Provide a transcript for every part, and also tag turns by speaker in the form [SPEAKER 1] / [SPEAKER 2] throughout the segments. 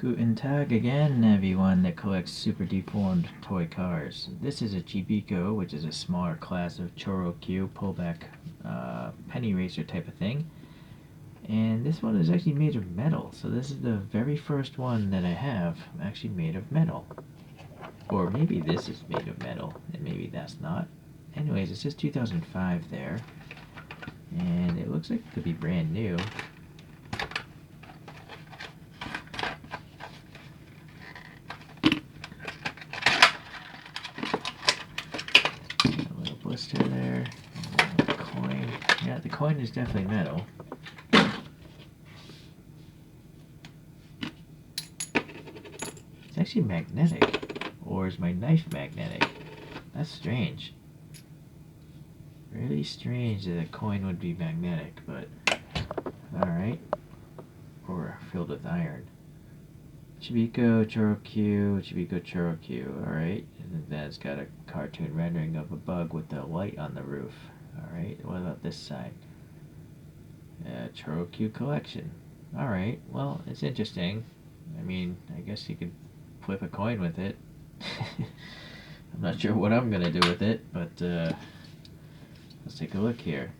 [SPEAKER 1] Guten Tag again, everyone that collects super deformed toy cars. This is a Chibikko, which is a smaller class of Choro-Q pullback penny racer type of thing. And this one is actually made of metal, so this is the very first one that I have actually made of metal. Or maybe this is made of metal, and maybe that's not. Anyways, it says 2005 there, and it looks like it could be brand new. Blister there, and the coin. Yeah, the coin is definitely metal. It's actually magnetic, or is my knife magnetic? That's strange. Really strange that a coin would be magnetic, but alright. Or filled with iron. Chibikko, ChoroQ, Chibikko, ChoroQ, alright. And then it's got a cartoon rendering of a bug with the light on the roof. Alright, what about this side? ChoroQ collection. Alright, well, it's interesting. I mean, I guess you could flip a coin with it. I'm not sure what I'm gonna do with it, but let's take a look here.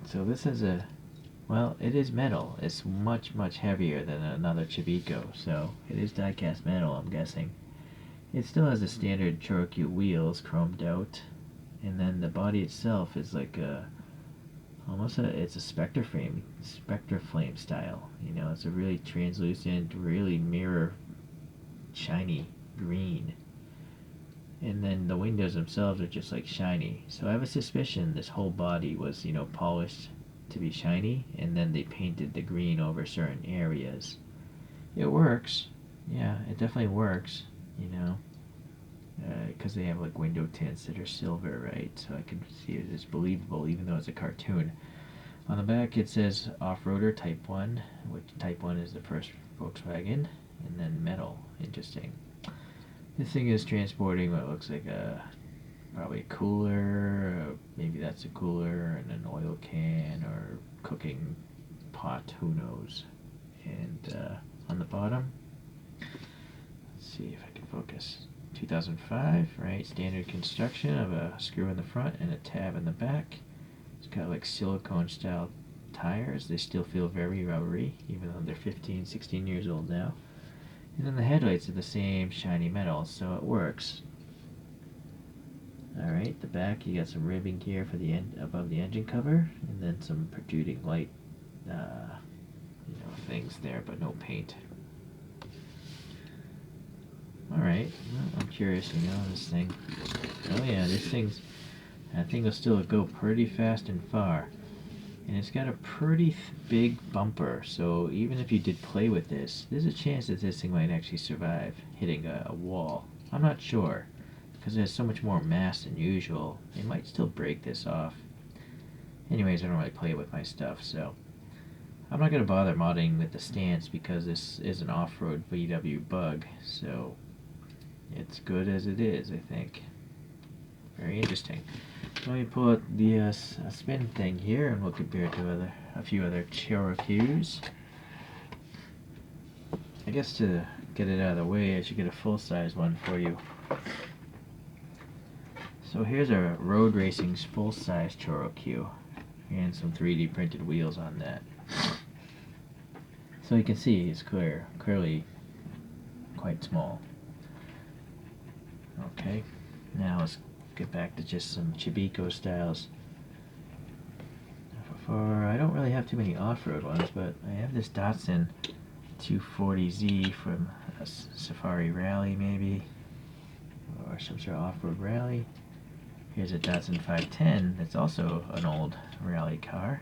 [SPEAKER 1] So this is a, well, it is metal. It's much, much heavier than another Chibikko, so it is diecast metal, I'm guessing. It still has the standard ChoroQ wheels chromed out, and then the body itself is like a, almost a, it's a spectre flame style. You know, it's a really translucent, really mirror, shiny green. And then the windows themselves are just like shiny. So I have a suspicion this whole body was, you know, polished to be shiny, and then they painted the green over certain areas. It works. Yeah, it definitely works, you know, because they have like window tints that are silver, right? So I can see it as believable, even though it's a cartoon. On the back it says off-roader type 1, which type 1 is the first Volkswagen, and then metal. Interesting. This thing is transporting what looks like a, probably a cooler, maybe that's a cooler, and an oil can, or cooking pot, who knows. And on the bottom, let's see if I can focus. 2005, right? Standard construction of a screw in the front and a tab in the back. It's got like silicone style tires. They still feel very rubbery, even though they're 15, 16 years old now. And then the headlights are the same shiny metal, so it works. Alright, the back, you got some ribbing here for the end above the engine cover, and then some protruding light things there, but no paint. Alright, well, I'm curious, you know, this thing. Oh yeah, that thing will still go pretty fast and far. And it's got a pretty big bumper, so even if you did play with this, there's a chance that this thing might actually survive hitting a wall. I'm not sure, because it has so much more mass than usual. It might still break this off. Anyways, I don't really play with my stuff, so I'm not going to bother modding with the stance because this is an off-road VW bug, so it's good as it is, I think. Very interesting. Let me pull out the spin thing here, and we'll compare it to a few other ChoroQs. I guess to get it out of the way, I should get a full-size one for you. So here's a road racing's full-size ChoroQ, and some 3D printed wheels on that. So you can see it's clearly quite small. Okay, now let's get back to just some Chibikko styles. I don't really have too many off-road ones, but I have this Datsun 240Z from a Safari Rally maybe, or some sort of off-road rally. Here's a Datsun 510 that's also an old rally car.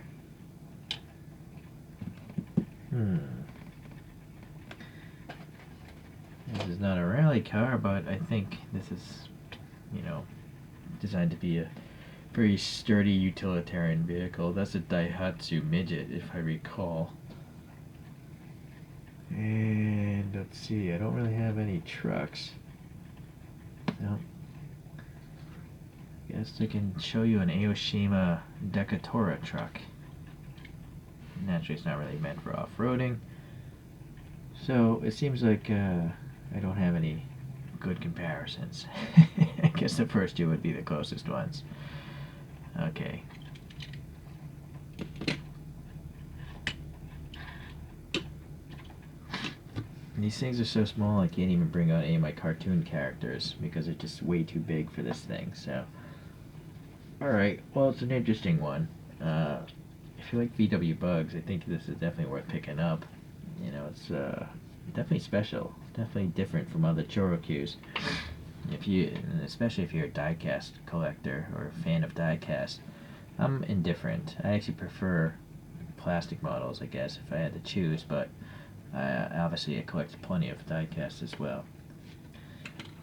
[SPEAKER 1] This is not a rally car, but I think this is, you know, designed to be a very sturdy utilitarian vehicle. That's a Daihatsu Midget, if I recall. And let's see, I don't really have any trucks. No. Guess I can show you an Aoshima Decatora truck. Naturally, it's not really meant for off-roading. So it seems like I don't have any good comparisons. I guess the first two would be the closest ones. Okay. These things are so small I can't even bring out any of my cartoon characters because they're just way too big for this thing, so. Alright, well, it's an interesting one. If you like VW Bugs, I think this is definitely worth picking up. You know, it's definitely special, definitely different from other ChoroQs. Especially if you're a diecast collector or a fan of diecast, I'm indifferent. I actually prefer plastic models, I guess, if I had to choose, but obviously I collect plenty of diecast as well.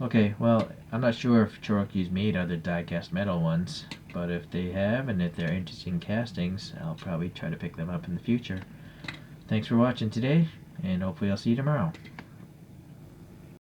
[SPEAKER 1] Okay, well, I'm not sure if ChoroQ's made other diecast metal ones, but if they have, and if they're interesting castings, I'll probably try to pick them up in the future. Thanks for watching today, and hopefully I'll see you tomorrow.